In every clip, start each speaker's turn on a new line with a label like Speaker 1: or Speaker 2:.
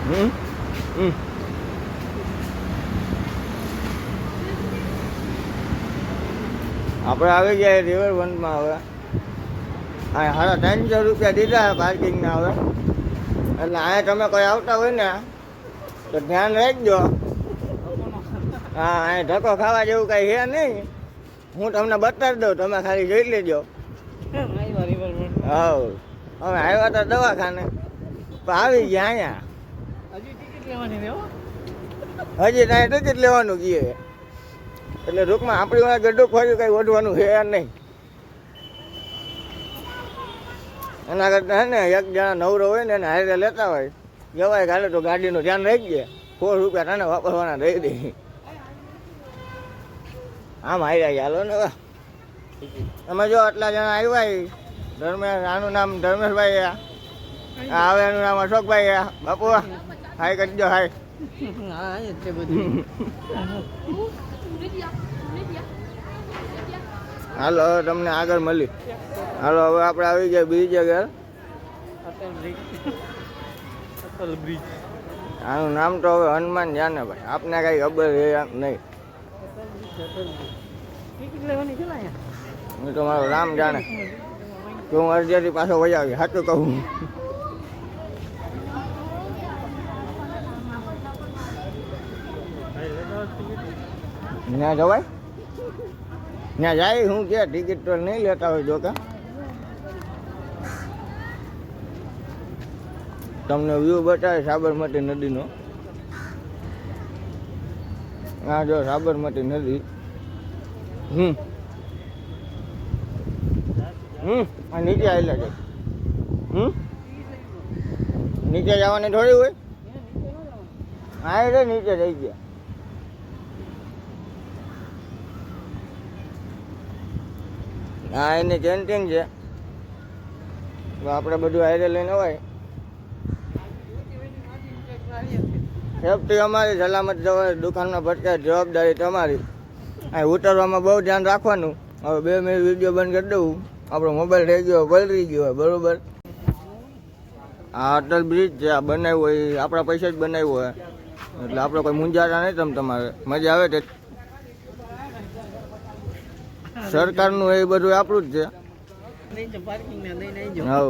Speaker 1: હમ હમ આપણે આવી ગયા રિવરફ્રન્ટમાં હવે હા 350 રૂપિયા દીધા પાર્કિંગના હવે એટલે અહીંયા તમે કોઈ આવતા હોય ને તો ધ્યાન રાખજો. હા અહીંયા ધક્કો ખાવા જેવું કઈ છે નહીં. હું તમને બતાવી દઉં, તમે ખાલી જોઈ લેજો. હા હવે આવ્યા હતા દવાખાને તો આવી ગયા અહીંયા. હજી ત્યાં ટિકિટ લેવાનું કીએ એટલે ટૂંકમાં આપણી વાળા ગड्ढો ખોર્યું કઈ ઓઢવાનું છે નહીં. એના કરતા હે ને એક જણા નવરો હોય ને એને હારે લેતા હોય જવાય ગાલે તો ગાડીનું ધ્યાન રાખજે. 100 રૂપિયા તને વાપરવાના દઈ દે. આમ હાર્યા ચાલો ને હવે તમે જો આટલા જણા આવ્યા. ધર્મેશ, આનું નામ ધર્મેશભાઈ, આવે એનું નામ અશોકભાઈ. બાપુ હાય કરજો. હાય હાલો હવે તમને આગળ મળી. હાલો હવે આપણે આવી ગયા બીજી જગ્યાએ. આનું નામ તો હવે હનુમાન જાને ભાઈ, આપને કઈ ખબર છે નહીં. હું તો મારો રામ જાણે કે હું અડધેથી પાછો વજાવી. સાચું કહું ત્યાં જવાય, ત્યાં જાય શું કે ટિકિટ તો નહીં લેતા હોય. જો કે તમને વ્યૂ બતાવે સાબરમતી નદીનો. હા જો સાબરમતી નદી. આ નીચે આવેલા છે. નીચે જવાની થોડી હોય. હા રે નીચે જઈ ગયા. હા એની કેન્ટીન છે તો આપણે બધું હારે લઈને હોય. સેફટી અમારી, સલામત જવાય. દુકાનમાં ભટકાય જવાબદારી તમારી. અહીં ઉતરવામાં બહુ ધ્યાન રાખવાનું. હવે 2 મિનિટ વિડીયો બંધ કરી દઉં. આપણો મોબાઈલ થઈ ગયો પલરી ગયો હોય બરાબર. આ અટલ બ્રિજ છે, આ બનાવ્યો હોય આપણા પૈસા જ બનાવ્યો હોય એટલે આપણે કોઈ મૂંઝાતા નહીં. તમારે મજા આવે તે સરકારનું એ બધું આપણું જ છે. હા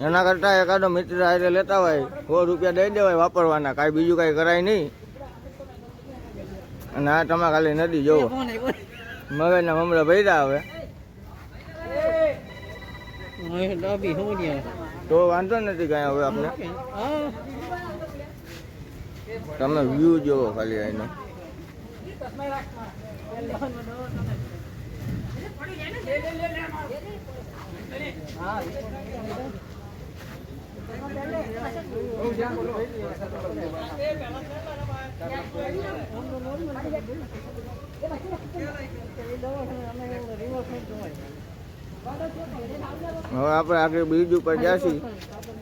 Speaker 1: એના કરતાં એકાદો મિત્ર હારે લેતા હોય 100 રૂપિયા દઈ દેવાય વાપરવાના. કાંઈ બીજું કાંઈ કરાય નહીં. અને આ તમે ખાલી નદી જોવો. મગજના મમરા ભર્યા હવે તો વાંધો નથી કાંઈ. હવે આપણે તમે વ્યૂ જોવો ખાલી અહીંનો. હવે આપણે આગળ બ્રિજ ઉપર જઈશું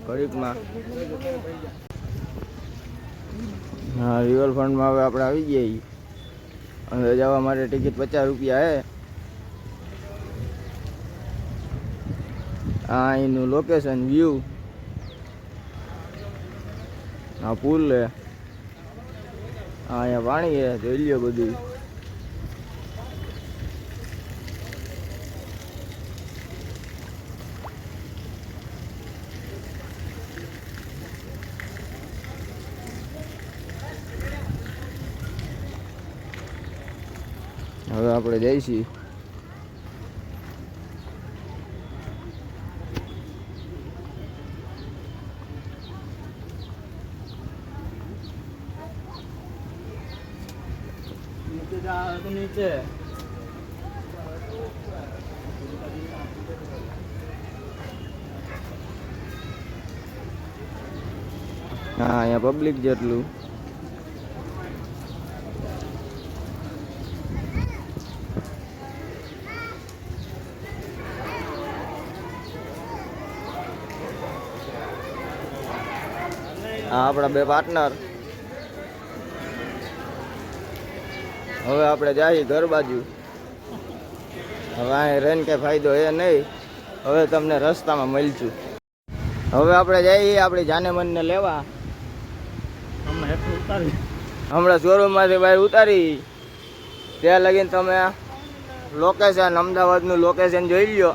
Speaker 1: ઘડીકમાં. હા રિવરફ્રન્ટમાં હવે આપણે આવી ગયા. અંદર જવા માટે ટિકિટ 50 રૂપિયા હે. આ એનું લોકેશન વ્યૂ. આ પુલ હે, અહીંયા પાણી હે, જોઈ લ્યો બધું. હવે આપણે જઈશું. નીચે હા અહીંયા પબ્લિક જેટલું. આપણા 2 પાર્ટનર. હવે આપણે જઈએ ઘર બાજુ. હવે અહીં રહીને કંઈ ફાયદો એ નહીં. હવે તમને રસ્તામાં મળશું. હવે આપણે જઈએ આપણી જાનેમનને લેવા. હમણાં શોરૂમમાંથી બહાર ઉતારી ત્યાં લગીને તમે લોકેશન, અમદાવાદનું લોકેશન જોઈ લો.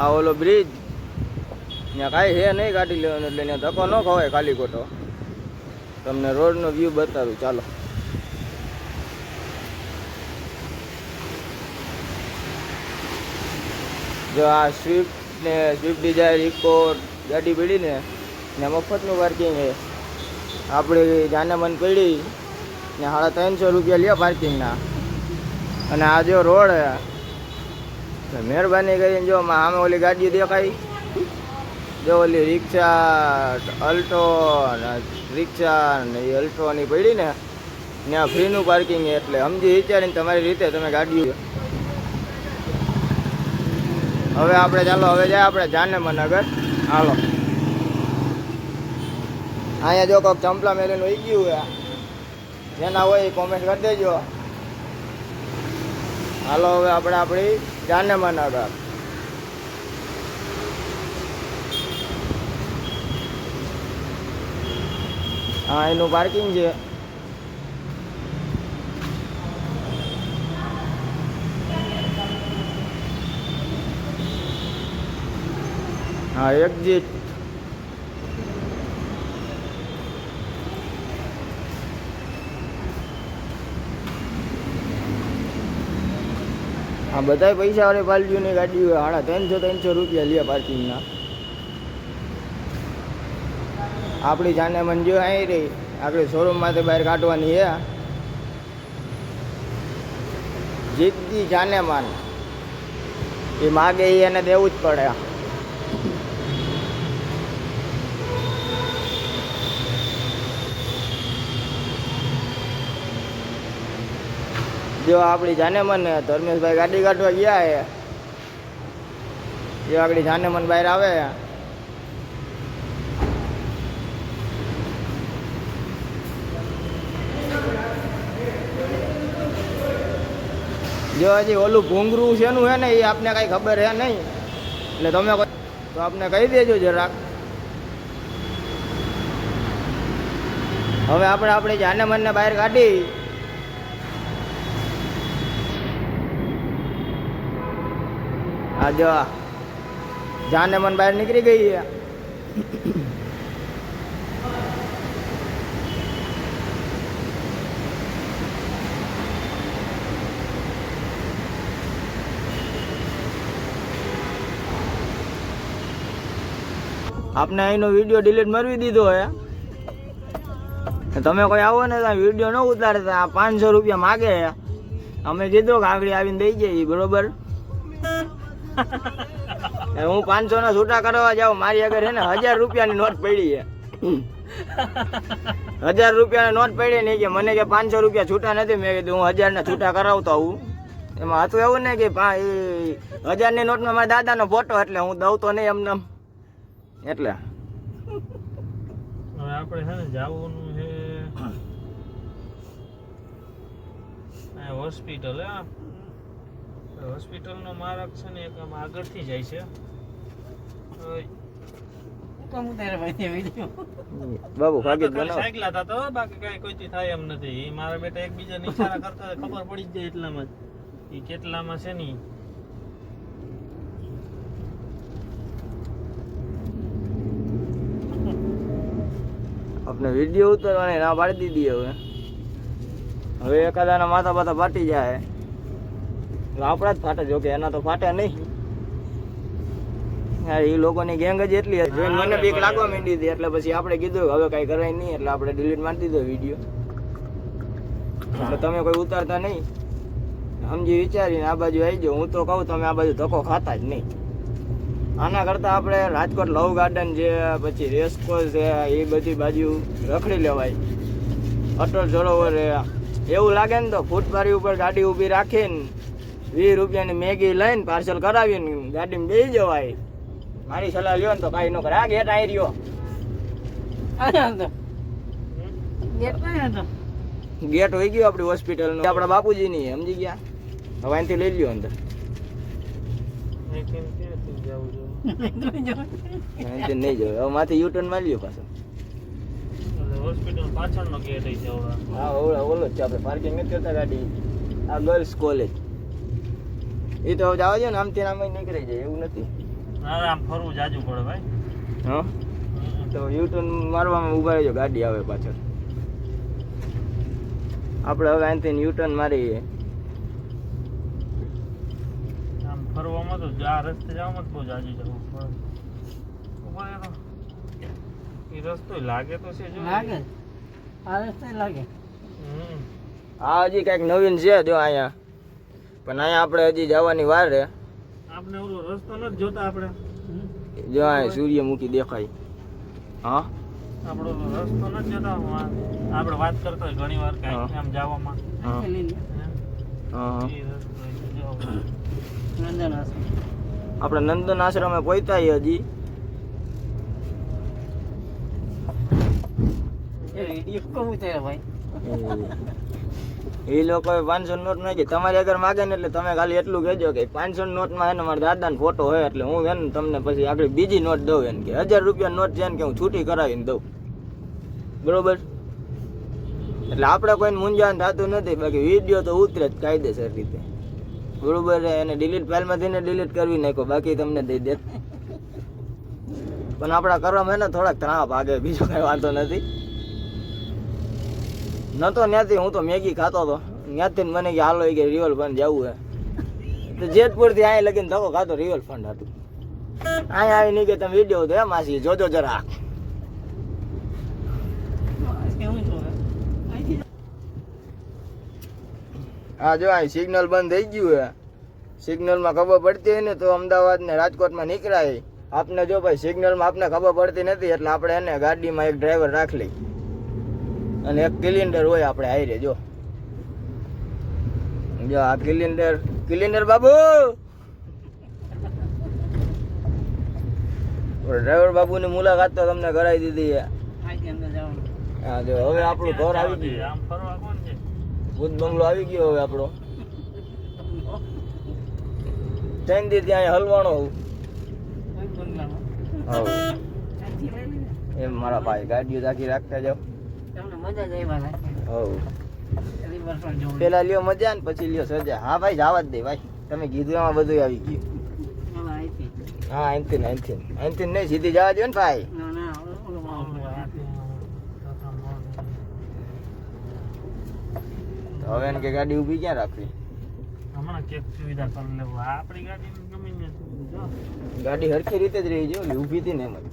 Speaker 1: આ ઓલો બ્રિજ ત્યાં કાંઈ છે નહીં કાઢી લેવાનું, એટલે ત્યાં ધક્કો ન ખવાય ખાલી ખોટો. તમને રોડનો વ્યૂ બતાવું ચાલો. જો આ સ્વિફ્ટ ને સ્વિફ્ટ ડિઝાયર ઇકો ગાડી પડી ને મફતનું પાર્કિંગ છે. આપણી જાનેમન પડી ને 350 રૂપિયા લે પાર્કિંગના. અને આ જો રોડ મહેરબાની કરીને જો આમે ઓલી ગાડીઓ દેખાય, જો ઓલી રિક્ષા અલ્ટો રિક્ષા ને એ અલ્ટોની પડી ને ત્યાં ફ્રીનું પાર્કિંગ છે. એટલે સમજી વિચારીને તમારી રીતે તમે ગાડીઓ. હવે આપણે ચાલો હવે જાય આપણે જાનેમન આગળ. હાલો અહીંયા જો કોઈક ચંપલા મેલીનું ઉઈ ગયું હોય, જેના હોય એ કોમેન્ટ કરી દેજો. હાલો હવે આપણે આપણી જાનેમન આગળ. હા એનું પાર્કિંગ છે. હા એક્ઝિટ. હા બધા પૈસા વાળી પાલટીઓની ગાડી હોય 350 રૂપિયા લે પાર્કિંગના. આપણી જાનેમન જો અહીં રહી આપણે શોરૂમમાંથી બહાર કાઢવાની છે. જીતતી જાનેમન એ માગે એને દેવું જ પડે. જો આપણી જાનેમન ધર્મેશભાઈ ગાડી કાઢવા ગયા છે. જો આપણી જાનેમન બહાર આવે. જો હજી ઓલું ભૂંગરું શેનું છે ને એ આપને કાંઈ ખબર છે નહીં, એટલે તમે તો આપને કહી દેજો જરાક. હવે આપણે આપણી જાનેમનને બહાર કાઢી. હા જો જાનેમન બહાર નીકળી ગઈ છે. આપને અહીંનો વિડીયો ડિલીટ મારી દીધો હે. તમે કોઈ આવો ને તો વિડીયો ન ઉતારતા 500 રૂપિયા માગે. અમે કીધું કે આગળ આવીને દઈ જઈએ બરોબર. હું 500 ના છૂટા કરવા જાઉં, મારી આગળ છે ને 1000 રૂપિયાની નોટ પડી છે. 1000 રૂપિયાની નોટ પડી નહીં કે મને કે 500 રૂપિયા છૂટા નથી. મેં કીધું હું 1000 ના છૂટા કરાવતો આવું. એમાં હતું એવું ને કે 1000 ની નોટમાં મારા દાદાનો ફોટો, એટલે હું દઉં તો નહીં એમને. એટલે
Speaker 2: હવે આપણે છે ને જવાનું છે હોસ્પિટલ. હોસ્પિટલનો માર્ગ છે ને એક આમ આગળથી જાય છે.
Speaker 1: બાબુ
Speaker 2: સાયકલ હતા તો બાકી કઈ કોઈ થાય એમ નથી. મારા બેટા એકબીજાને ઈશારા કરતા ખબર પડી જ જાય એટલામાં જ એ કેટલામાં છે ને.
Speaker 1: આપણે વિડીયો ઉતારવાની ના પાડી દીધી. હવે એકાદાના માથા બાથા ફાટી જાય, આપણા જ ફાટે. જો કે એના તો ફાટે નહીં. એ લોકોની ગેંગ જ એટલી હતી. જોઈને મને બીક લાગવા માંડી હતી, એટલે પછી આપણે કીધું હવે કઈ કરાય નહીં, એટલે આપણે ડિલીટ મારી દીધો વિડીયો. એટલે તમે કોઈ ઉતારતા નહીં, સમજી વિચારીને આ બાજુ આવી જાઓ. હું તો કહું તમે આ બાજુ ધક્કો ખાતા જ નહીં. આના કરતાં આપણે રાજકોટ લવ ગાર્ડન છે, પછી રેસકોર્સ છે, એ બધી બાજુ રખડી લેવાય. અટલ સરોવર છે. એવું લાગે ને તો ફૂટપારી ઉપર ગાડી ઊભી રાખીને 20 રૂપિયાની મેગી લઈને પાર્સલ કરાવીને ગાડીમાં બેસી જવાય. મારી સલાહ લ્યો ને તો કાંઈ ન કરે. આ ગેટ આવી રહ્યો. ગેટ હોઈ ગયો આપણી હોસ્પિટલનો, આપણા બાપુજીની સમજી ગયા. હવે અહીંથી લઈ લ્યો અંદર, અહીંથી નહીં જવું. હવે માથી યુટર્ન મારી લ્યો પાછો.
Speaker 2: હોસ્પિટલ પાછળનો ગેટ છે હવે.
Speaker 1: હા ઓલો જ છે, આપણે પાર્કિંગ નથી કરતા ગાડી. આ ગર્લ્સ કોલેજ એ તો જવા દો ને, આમથી આમ નીકળી જાય એવું નથી.
Speaker 2: હવે આમ ફરવું જાજુ પડે ભાઈ.
Speaker 1: હા તો યુટર્ન મારવામાં ઊભા રહેજો, ગાડી આવે પાછળ. આપણે હવે અહીંથી યુટર્ન મારીએ.
Speaker 2: આમ ફરવામાં તો આ રસ્તે જવામાં તો બહુ જાજુ જવું પડે. ઉપર એ રસ્તો લાગે તો છે, જો
Speaker 3: લાગે આ રસ્તે લાગે.
Speaker 1: આ હજી કઈક નવીન છે જો અહીંયા, પણ અહીંયા આપણે હજી જવાની વાર છે.
Speaker 2: આપણે ઓલો રસ્તો નથી જોતા આપણે.
Speaker 1: જો અહીંયા સૂર્યમુખી દેખાય. હા
Speaker 2: આપણો રસ્તો નથી જોતા. આપણે વાત કરતા હોય ઘણી વાર કાંઈ આમ જવામાં.
Speaker 1: હા
Speaker 3: લઈ લે
Speaker 1: હા.
Speaker 2: એ રસ્તો જો
Speaker 3: નંદન આશ્રમ.
Speaker 1: આપણે નંદન આશ્રમે પહોંચ્યા હજી.
Speaker 3: એ વિડિયો કહું છે ભાઈ.
Speaker 1: એ લોકો 500 નોટ નાખી. તમારી આગળ માગે ને એટલે તમે ખાલી એટલું કહેજો કે 500 નોટમાં એને મારા દાદાનો ફોટો હોય એટલે હું એને તમને પછી આગળ બીજી નોટ દઉં. એને કે 1000 રૂપિયા નોટ છે ને કે હું છૂટી કરાવીને દઉં. બરોબર? એટલે આપણે કોઈને મૂંઝાણ થતું નથી. બાકી વિડીયો તો ઉતરે જ કાયદેસર રીતે. બરોબર? એને ડિલીટ ફાઇલમાંથી ને ડિલીટ કરવી નાખો, બાકી તમને દઈ દે. પણ આપણા કરવા હે ને થોડાક ત્રાપ ભાગે, બીજો કઈ વાંધો નથી. નતો ત્યાંથી હું તો મેગી ખાતો હતો, ત્યાંથી મને કે હાલો કે રિવલ ફંડ જવું હે. તો જેતપુરથી અહીંયા લગીને ધક્કો ખાતો રિવલ ફંડ હતું. અહીંયા આવી નહીં કે તમે વિડીયો તો એમ આસી જોજો જરા.
Speaker 3: કેવું છો
Speaker 1: હા જો અહીં સિગ્નલ બંધ થઈ ગયું હે. સિગ્નલમાં ખબર પડતી હોય ને તો અમદાવાદ ને રાજકોટમાં નીકળાય. આપને જો ભાઈ સિગ્નલમાં આપને ખબર પડતી નથી એટલે આપણે એને ગાડીમાં એક ડ્રાઈવર રાખી લઈ અને એક કિલિન્ડર હોય આપણે હારે. જો જો આ કિલિન્ડર બાબુ, ડ્રાઈવર બાબુની મુલાકાત તો તમને કરાવી દીધી છે.
Speaker 3: આજે અંદર જવાનું.
Speaker 1: હા જો હવે આપણું ઘર આવી ગયું,
Speaker 2: આમ ફરવા કોણ છે?
Speaker 1: ભૂત બંગલો આવી ગયો હવે આપણો. 3 દી ત્યાં હલવાણો હું.
Speaker 3: કોઈ બંગલામાં.
Speaker 1: હા
Speaker 3: આજથી લઈ લે.
Speaker 1: એમ મારા ભાઈ ગાડીઓ રાખી રાખતા જાવ.
Speaker 3: તમને મજા જ આવ્યા લાગે.
Speaker 1: હવ
Speaker 3: રિવરફ્રન્ટ જોવું.
Speaker 1: પેલા લ્યો મજા ને પછી લ્યો સજા. હા ભાઈ જવા જ દે ભાઈ, તમે કીધું એમાં બધું આવી ગયું.
Speaker 3: હવે અહીંથી.
Speaker 1: હા અહીંથી નહીં સીધી જવા દો ને ભાઈ.
Speaker 3: ના ના ઓલો માણસ
Speaker 1: હવે એને કે ગાડી ઊભી ક્યાં રાખવી?
Speaker 2: હમણાં ચેક સુવિધા કરી લેવું. આપણી ગાડી ગમી નથી જો.
Speaker 1: ગાડી હરખી રીતે જ રહી છે, ઓલી ઊભી હતી ને એમ જ.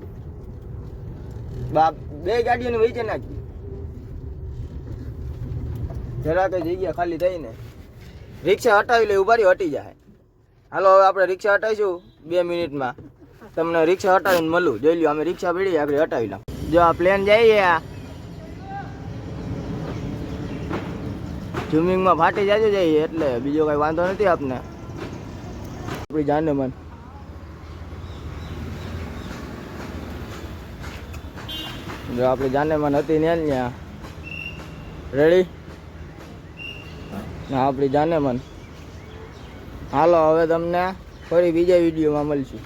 Speaker 1: બાપ બે ગાડીઓને વચ્ચે નાખી, જરા કઈ જગ્યા ખાલી થઈ ને રિક્ષા હટાવી લે. ઉભારી હટી જાય. હાલો હવે આપણે રિક્ષા હટાવીશું 2 મિનિટમાં. તમને રિક્ષા હટાવીને મળું. જોઈ લ્યો અમે રિક્ષા પડી આપણે હટાવી લાવ. જો આ પ્લેન જઈએ ઝુમિંગમાં ફાટી જાજો જઈએ એટલે બીજો કઈ વાંધો નથી આપને. આપણી જાનેમન જો આપણી જાનેમન હતી ને ત્યાં રેડી ના આપણી જાનેમન. હાલો હવે તમને ફરી બીજા વિડીયોમાં મળશું.